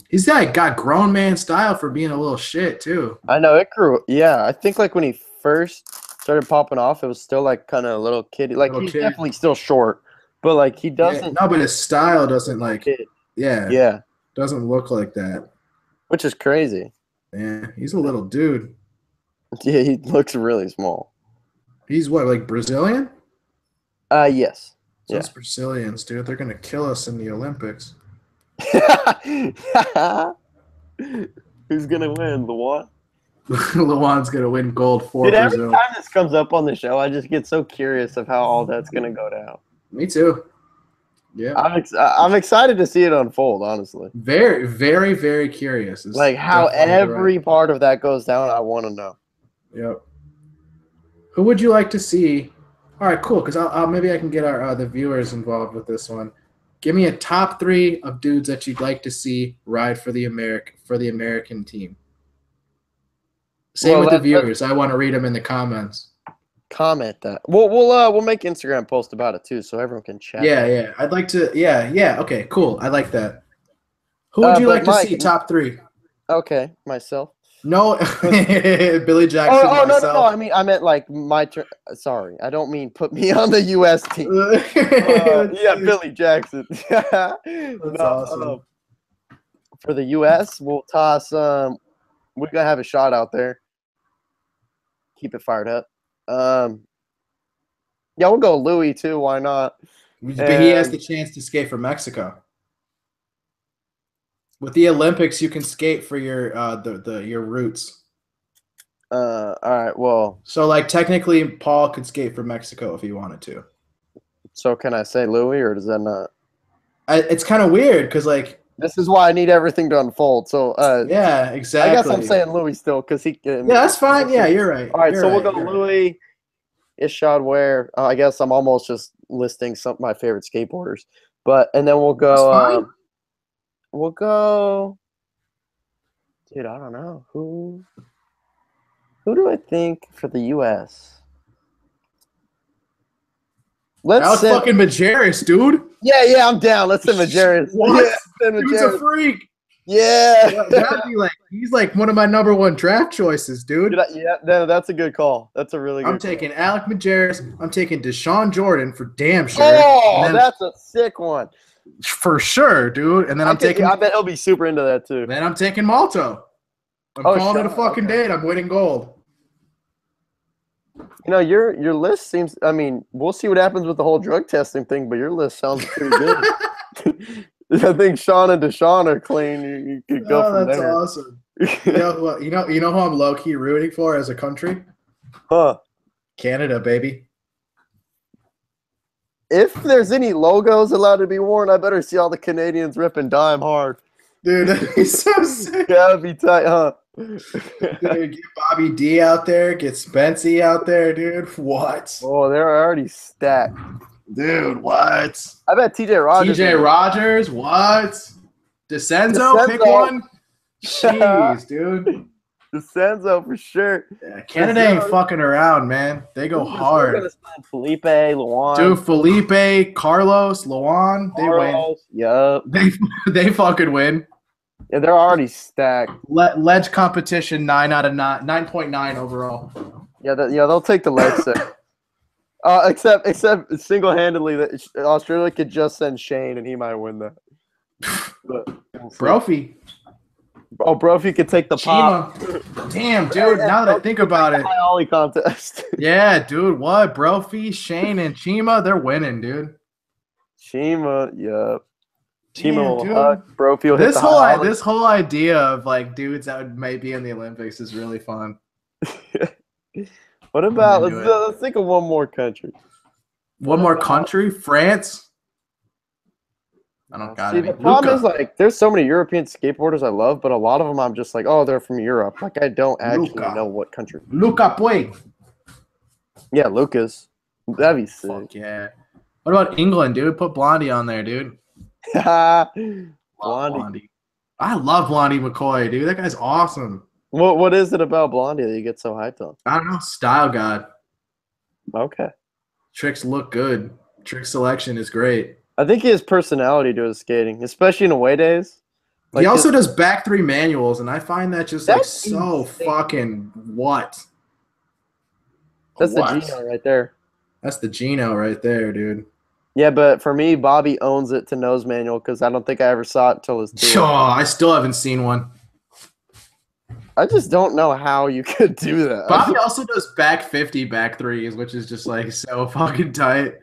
He's got grown man style for being a little shit too. I know it grew. Yeah, I think like when he first started popping off, it was still like kind of a little kiddie. Like he's definitely still short, but like he doesn't. Yeah, no, but his style doesn't like. Yeah. Doesn't look like that. Which is crazy. Yeah, he's a little dude. Yeah, he looks really small. He's what, like Brazilian? Yes. Those Brazilians, dude, they're gonna kill us in the Olympics. Who's gonna win? Luan? Luan's gonna win gold for Brazil. Brazil. Every time this comes up on the show, I just get so curious of how all that's gonna go down. Me too. Yeah, I'm excited to see it unfold. Honestly, very, very, very curious. It's like how every part of that goes down. I want to know. Yep. Who would you like to see? All right, cool. Because I'll maybe I can get our the viewers involved with this one. Give me a top 3 of dudes that you'd like to see ride for the American team. Same with the viewers. I want to read them in the comments. comment that. We'll make Instagram post about it too, so everyone can chat. Yeah. I'd like to. Yeah. Okay, cool. I like that. Who would you like to see top 3? Okay, myself. No, Billy Jackson. Oh myself. no. I meant like my turn. Sorry, I don't mean put me on the U.S. team. Yeah, Billy Jackson. That's awesome. For the U.S., we'll toss. We're gonna have a shot out there. Keep it fired up. Yeah, we'll go Louis too. Why not? But he has the chance to skate for Mexico. With the Olympics, you can skate for your your roots. All right. Well. So like technically, Paul could skate for Mexico if he wanted to. So can I say Louis, or does that not? It's kind of weird because like. This is why I need everything to unfold. So yeah, exactly. I guess I'm saying Louis still because he. Yeah, that's fine. Yeah, you're right. All right, you're so right, we'll go Louis, Ishod Ware. I guess I'm almost just listing some of my favorite skateboarders, and then we'll go. That's fine. We'll go. Dude, I don't know who do I think for the U.S. Alex fucking Majerus, dude. Yeah, I'm down. Let's send Majerus. What? Yeah, Dude's a freak. Yeah. That'd be like he's like one of my #1 draft choices, dude. That's a good call. That's a really good I'm taking Alex Majerus. I'm taking Deshaun Jordan for damn sure. Oh, that's a sick one. For sure, dude. And then I bet he'll be super into that too. Then I'm taking Malto. I'm calling it a fucking date. I'm winning gold. You know, your list seems. I mean, we'll see what happens with the whole drug testing thing, but your list sounds pretty good. I think Sean and Deshaun are clean. You could go from there. That's awesome. You know who I'm low key rooting for as a country? Huh? Canada, baby. If there's any logos allowed to be worn, I better see all the Canadians ripping dime hard. Dude, that'd be so sick. That'd be tight, huh? Dude, get Bobby D out there, get Spency out there, dude. What? Oh, they're already stacked. Dude, what? I bet TJ Rogers. TJ Rogers, what? DeCenzo, pick one. Jeez, dude. DeCenzo for sure. Yeah, Canada ain't fucking around, man. They go hard. Felipe, Luan. Dude, Felipe, Carlos, Luan, they win. Yup. They fucking win. Yeah, they're already stacked. Ledge competition 9 out of 9.9 overall. Yeah, they'll take the ledge set. Except single-handedly that Australia could just send Shane and he might win that. Brophy. Oh, Brophy could take the pop. Damn, dude. Now that I think about it. High ollie contest. Yeah, dude. What? Brophy, Shane, and Chima, they're winning, dude. Chima, yeah. Chima will hug. Brophy will hit this whole idea of like dudes that might be in the Olympics is really fun. What about let's think of one more country. One more country? France? I don't got it. The problem is like there's so many European skateboarders I love, but a lot of them I'm just like, oh, they're from Europe. Like I don't actually know what country. Luca Puig. Yeah, Lucas. That'd be sick. Fuck yeah. What about England, dude? Put Blondie on there, dude. Blondie. I love Blondie McCoy, dude. That guy's awesome. What is it about Blondie that you get so hyped on? I don't know. Style god. Okay. Tricks look good. Trick selection is great. I think he has personality to his skating, especially in away days. Like he also does back 3 manuals, and I find that just like so insane. Fucking what? That's the Gino right there. That's the Gino right there, dude. Yeah, but for me, Bobby owns it to nose manual because I don't think I ever saw it until his tour. Oh, I still haven't seen one. I just don't know how you could do that. Bobby also does back 50 back 3s, which is just like so fucking tight.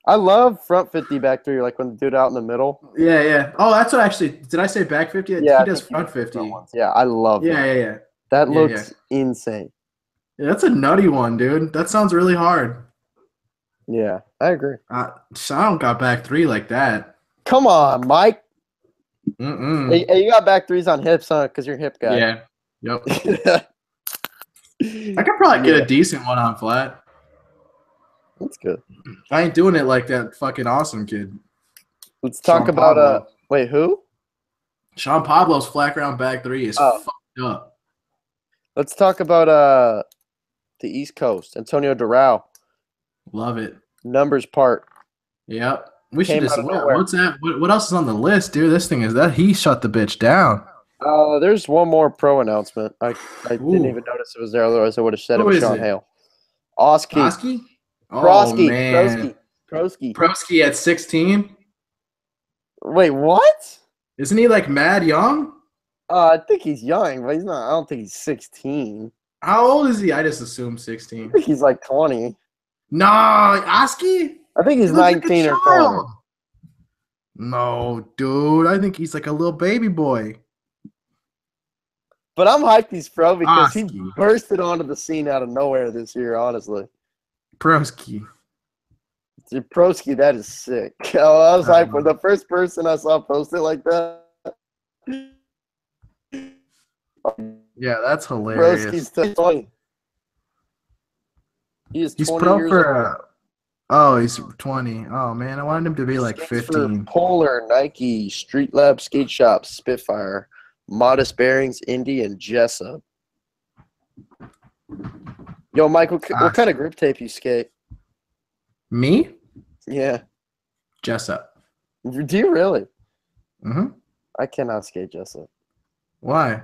I love front 50 back 3, like when the dude out in the middle. Yeah. Oh, that's what actually. Did I say back 50? Yeah, he does front 50. Yeah, I love it. Yeah. That looks insane. Yeah, that's a nutty one, dude. That sounds really hard. Yeah, I agree. So I don't got back 3 like that. Come on, Mike. Hey, you got back 3s on hips, huh? Because you're a hip guy. Yeah. Yep. I could probably get a decent one on flat. That's good. I ain't doing it like that fucking awesome kid. Let's talk about wait, who? Sean Pablo's flat ground back 3 is fucked up. Let's talk about the East Coast. Antonio Durao, Love it. numbers part. Yep. We should Came just. out of nowhere. What's that? What else is on the list, dude? This thing is that he shut the bitch down. There's one more pro announcement. I didn't Ooh. even notice it was there. Otherwise, I would have said it Who was is Sean it? Hale. Oski. Oski? Oh, Prosky. man. Prosky. Prosky at 16? Wait, what? Isn't he like mad young? I think he's young, but he's not. I don't think he's 16. How old is he? I just assumed 16. I think he's like 20. Nah, Oski? I think he's He looks like a 19 or 20. child. No, dude. I think he's like a little baby boy. But I'm hyped he's pro because he Oski. bursted onto the scene out of nowhere this year, honestly. Prosky. Dude, Prosky, that is sick. I was hyped when the first person I saw post it like that. Yeah, that's hilarious. Prosky's 20. He's He's 20 pro years for. Oh, he's 20. Oh man, I wanted him to be like Skates 15. For Polar, Nike, Street Lab Skate Shop, Spitfire, Modest Bearings, Indy, and Jessup. Yo, Michael, what kind of grip tape you skate? Me? Yeah. Jessup. Do you really? Mm-hmm. I cannot skate Jessup. Why?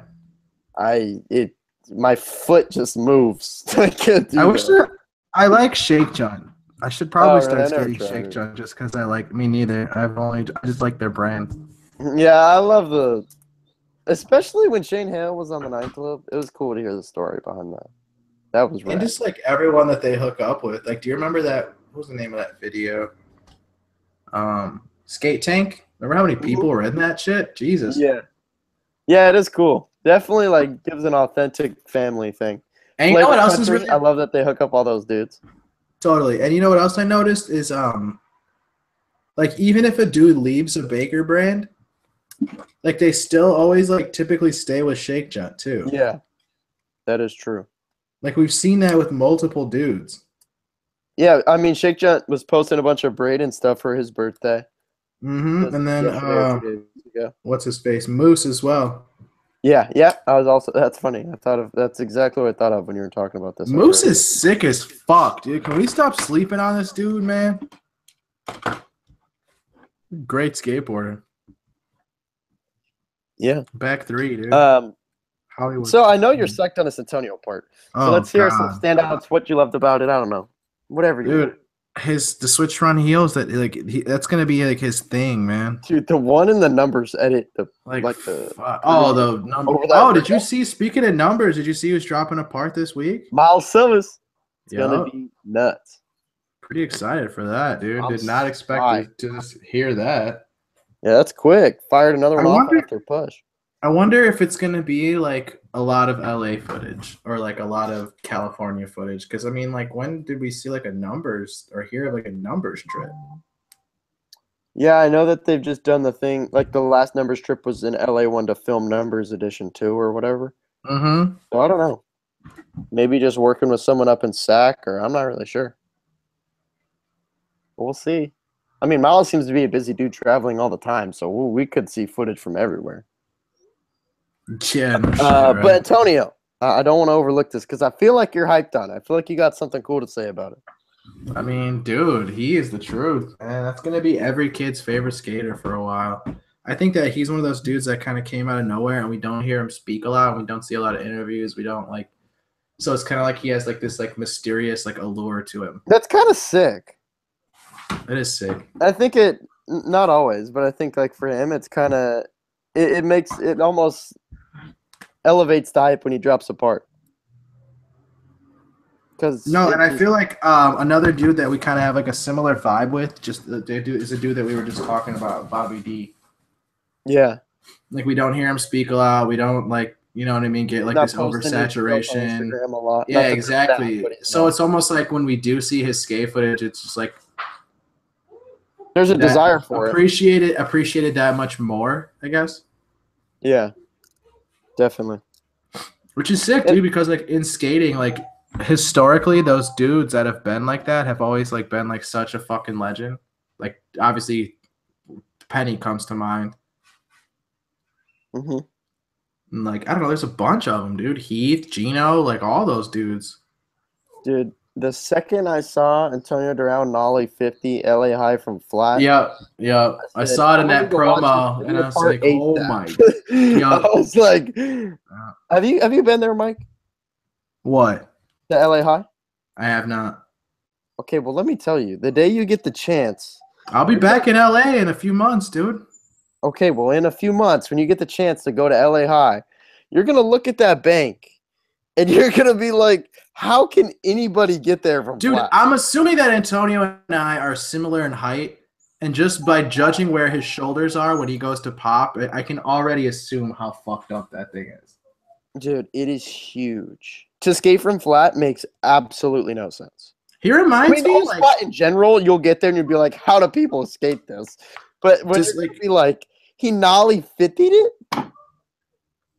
My foot just moves. I can't do I wish that. I like Shake John. I should probably Oh, really? start I never skating tried Shake it. John just because I like. Me neither. I just like their brand. Yeah, I love especially when Shane Hale was on the 9 Club. It was cool to hear the story behind that. That was And rad. just like everyone that they hook up with. Like, do you remember that? What was the name of that video? Skate Tank. Remember how many people were in that shit? Jesus. Yeah. Yeah, it is cool. Definitely like gives an authentic family thing. And you know what else is Country, really I love that they hook up all those dudes. totally. And you know what else I noticed is like even if a dude leaves a Baker brand, like they still always like typically stay with Shake Junt too. Yeah. That is true. Like we've seen that with multiple dudes. Yeah, I mean Shake Junt was posting a bunch of Braden stuff for his birthday. Mm-hmm. And then yesterday or 2 days ago. what's his face? Moose as well. Yeah. I was also that's funny. That's exactly what I thought of when you were talking about this. Moose is sick as fuck, dude. Can we stop sleeping on this dude, man? Great skateboarder. Yeah. Back 3, dude. Hollywood. So I know you're psyched on this Antonio part. So let's hear some standouts. What you loved about it? I don't know. Whatever you dude. The switch run heels that's gonna be like his thing, man. Dude, the one in the numbers edit the number. Oh, did you see? Speaking of numbers, did you see who's dropping a part this week? Miles Silvers. It's gonna be nuts. Pretty excited for that, dude. I'm Did not expect to just hear that. Yeah, that's quick. Fired another one off after push. I wonder if it's gonna be like a lot of LA footage or like a lot of California footage. Because I mean, like, when did we see like a numbers or hear like a numbers trip? Yeah, I know that they've just done the thing. Like the last numbers trip was in LA one to film numbers edition 2 or whatever. Mm-hmm. So I don't know. Maybe just working with someone up in SAC, or I'm not really sure. But we'll see. I mean, Miles seems to be a busy dude traveling all the time, so we could see footage from everywhere. Yeah. Right. But Antonio, I don't want to overlook this because I feel like you're hyped on it. I feel like you got something cool to say about it. I mean, dude, he is the truth. And that's going to be every kid's favorite skater for a while. I think that he's one of those dudes that kind of came out of nowhere and we don't hear him speak a lot. We don't see a lot of interviews. We don't like – so it's kind of like he has like this like mysterious like allure to him. That's kind of sick. It is sick. I think it – not always, but I think like for him it's kind of – it makes – it almost – elevates the hype when he drops a part. And I feel like another dude that we kind of have like a similar vibe with, just the dude is a dude that we were just talking about, Bobby D. Yeah. Like we don't hear him speak a lot. We don't like, you know what I mean, get like this oversaturation. A lot. Yeah, exactly. So it's almost like when we do see his skate footage, it's just like there's a desire for appreciated that much more, I guess. Yeah. Definitely. Which is sick, dude, because like in skating, like historically those dudes that have been like that have always like been like such a fucking legend. Like obviously Penny comes to mind. Mm-hmm. And like I don't know, there's a bunch of them, dude. Heath, Gino, like all those dudes. Dude, the second I saw Antonio Durao nollie 50 LA high from flat, Yep. I said, saw it in I'm gonna that go watch this promo, and video I was part like, "Oh my!" ASAP. I Yup. was like, have you been there, Mike? What? The LA high? I have not. Okay, well, let me tell you, the day you get the chance. I'll be back in LA in a few months, dude. Okay, well, in a few months, when you get the chance to go to LA High, you're going to look at that bank and you're going to be like, how can anybody get there from Dude, flat? I'm assuming that Antonio and I are similar in height, and just by judging where his shoulders are when he goes to pop, I can already assume how fucked up that thing is. Dude, it is huge. To skate from flat makes absolutely no sense. He I reminds mean, the me whole like spot in general, you'll get there and you'll be like, how do people skate this? But when just you're like going to be like, he nollie 50'd it?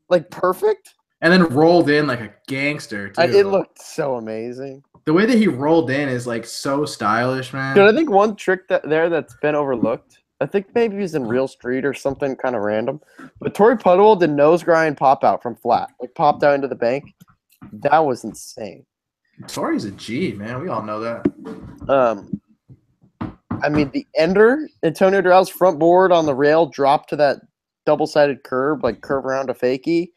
Like, perfect? and then rolled in like a gangster too. It looked so amazing. The way that he rolled in is like so stylish, man. Dude, I think one trick that's been overlooked. I think maybe he's in Real Street or something kind of random. But Torrey Puddle did nose grind pop out from flat, like popped out into the bank. That was insane. Torrey's a G, man. We all know that. I mean, the ender, Antonio Durao's front board on the rail dropped to that double-sided curb, like curve around a fakie.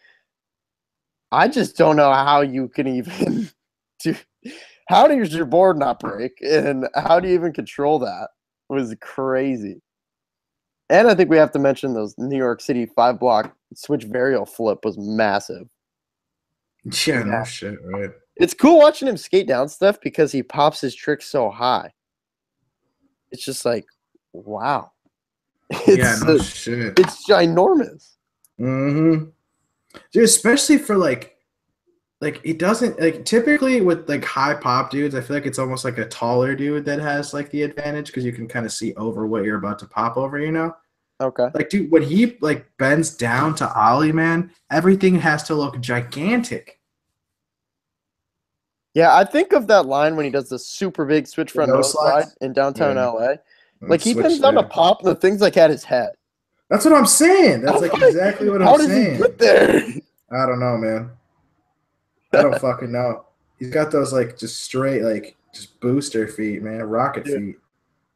I just don't know how you can even do. How does your board not break, and how do you even control that? It was crazy. And I think we have to mention those New York City 5-block switch varial flip was massive. Yeah, no shit, right? It's cool watching him skate down stuff because he pops his tricks so high. It's just like, wow. No shit. It's ginormous. Mm-hmm. Dude, especially for like it doesn't like typically with like high pop dudes, I feel like it's almost like a taller dude that has like the advantage because you can kind of see over what you're about to pop over, you know? Okay. Like, dude, when he like bends down to ollie, man, everything has to look gigantic. Yeah, I think of that line when he does the super big switch front nose slide in downtown LA. Like he bends down to pop and the thing's like at his head. That's what I'm saying. That's like exactly what I'm saying. How does he get there? I don't know, man. I don't fucking know. He's got those like just straight like just booster feet, man, rocket feet.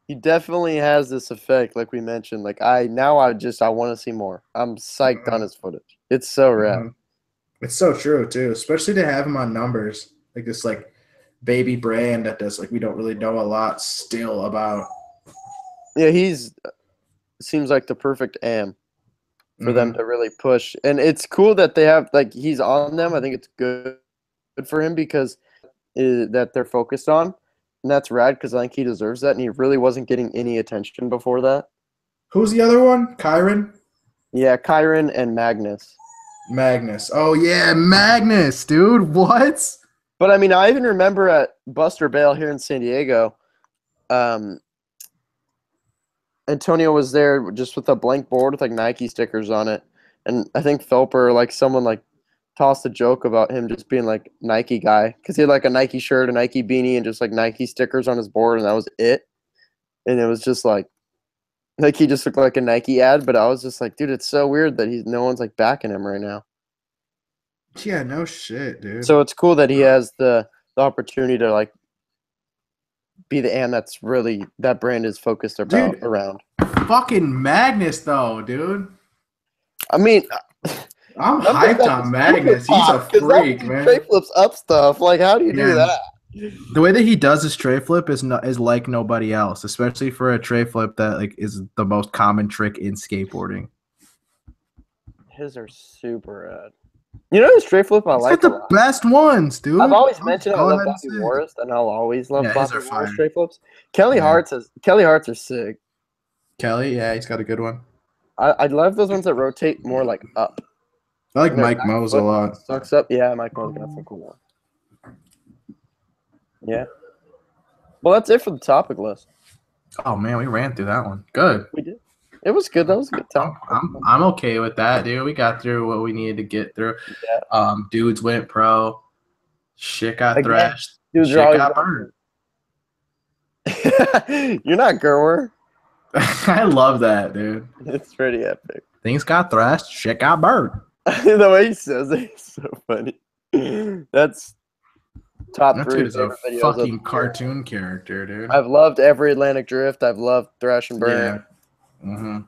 He definitely has this effect, like we mentioned. Like I want to see more. I'm psyched on his footage. It's so rad. It's so true too, especially to have him on numbers like this, like baby brand that does like we don't really know a lot still about. Yeah, seems like the perfect am for them to really push, and it's cool that they have like he's on them. I think it's good for him because that they're focused on, and that's rad because I think he deserves that, and he really wasn't getting any attention before that. Who's the other one? Kyron? Yeah, Kyron and Magnus. Magnus. Oh yeah, Magnus, dude. What? But I mean, I even remember at Buster Bale here in San Diego, Antonio was there just with a blank board with like Nike stickers on it, and I think Phelper, like someone like tossed a joke about him just being like Nike guy because he had like a Nike shirt, a Nike beanie, and just like Nike stickers on his board, and that was it. And it was just like he just looked like a Nike ad. But I was just like, dude, it's so weird that no one's like backing him right now. Yeah, no shit, dude. So it's cool that he has the opportunity to like be the am that's really that brand is focused around. Fucking Magnus though, dude. I mean, I'm hyped on Magnus. He's a freak, man. Tray flips up stuff. Like, how do you do that? The way that he does his tray flip is like nobody else, especially for a tray flip that like is the most common trick in skateboarding. His are super rad. You know his tray flip I like a lot. The best ones, dude. I've always mentioned I love Bobby Morris, and I'll always love Bobby Morris tray flips. Kelly Hart's are sick. Kelly, yeah, he's got a good one. I love those ones that rotate more like up. I like Mike Mo's a lot. Sucks up. Yeah, Mike Mo's got some cool ones. Yeah. Well, that's it for the topic list. Oh man, we ran through that one. Good. We did. It was good. That was a good time. I'm okay with that, dude. We got through what we needed to get through. Yeah. Dudes went pro. Shit got thrashed. Shit got burned. You're not Gerwer. I love that, dude. It's pretty epic. Things got thrashed. Shit got burned. The way he says it is so funny. Top That 3 dude is a favorite videos of the fucking year. cartoon character, dude. I've loved every Atlantic Drift. I've loved Thrash and Burn. Yeah. Mm-hmm.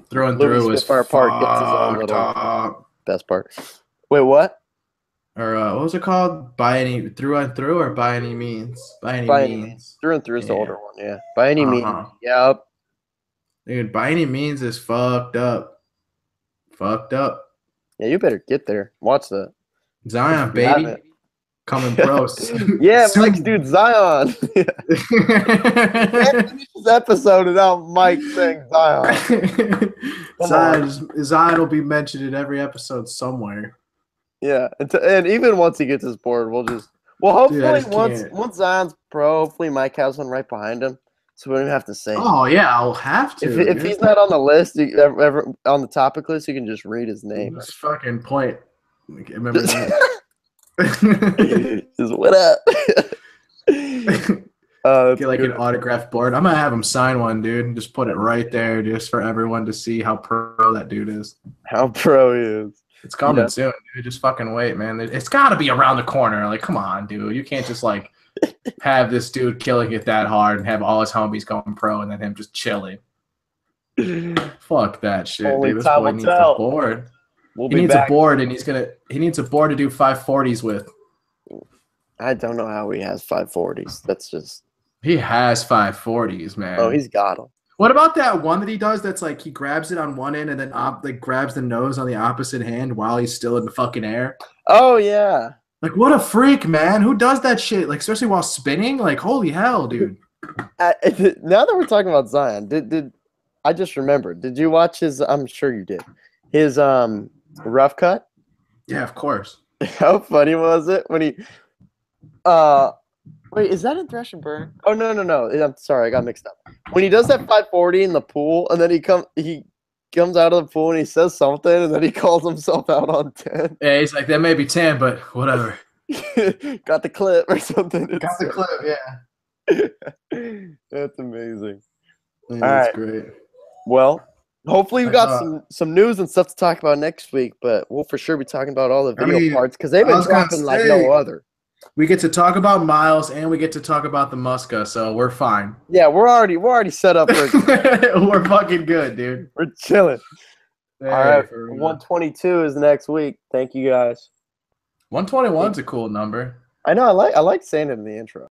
Through and Louis through was Spitfire Park gets his own fucked little up. best part. Wait, what? Or what was it called? By any through and through, or by any means? By any By any means. means. Through and through is the Yeah. older one, yeah. By any means. Uh-huh. Yep. Dude, by any means is fucked up. Fucked up. Yeah, you better get there. Watch that. Zion, If you haven't. baby. Coming pro. Yeah, soon. Mike's dude Zion. Can't finish this episode without Mike saying Zion. Zion will be mentioned in every episode somewhere. Yeah, and even once he gets his board, hopefully Dude, once Zion's pro, hopefully Mike has one right behind him, so we don't even have to say. Oh yeah, I'll have to. If he's not on the list, ever on the topic list, you can just read his name. Just fucking point. Remember that? Just what up? Get like an autographed board. I'm gonna have him sign one, dude, and just put it right there, just for everyone to see how pro that dude is. How pro he is. It's coming soon, dude. Just fucking wait, man. It's got to be around the corner. Like, come on, dude. You can't just like have this dude killing it that hard and have all his homies going pro and then him just chilling. Fuck that shit, Only dude. This time boy will needs tell. a board. We'll He be needs back. a board, and he needs a board to do 540s with. I don't know how he has 540s. That's just. He has 540s, man. Oh, he's got them. What about that one that he does that's like he grabs it on one end and then like grabs the nose on the opposite hand while he's still in the fucking air? Oh, yeah. Like, what a freak, man. Who does that shit? Like, especially while spinning? Like, holy hell, dude. Now that we're talking about Zion, did I just remembered. Did you watch his, I'm sure you did, his rough cut? Yeah, of course. How funny was it when he wait, is that in Thrash and Burn? Oh no. I'm sorry, I got mixed up. When he does that 540 in the pool and then he comes out of the pool and he says something and then he calls himself out on 10. Yeah, he's like, that may be 10, but whatever. Got the clip or something. Got the clip, yeah. That's amazing. Yeah, All that's right. great. Well, hopefully we got some news and stuff to talk about next week, but we'll for sure be talking about all the video parts because they've been dropping like no other. We get to talk about Miles and we get to talk about the Muska, so we're fine. Yeah, we're already set up for We're fucking good, dude. We're chilling. Hey, all right, 122 is next week. Thank you guys. 121's a cool number. I know. I like saying it in the intro.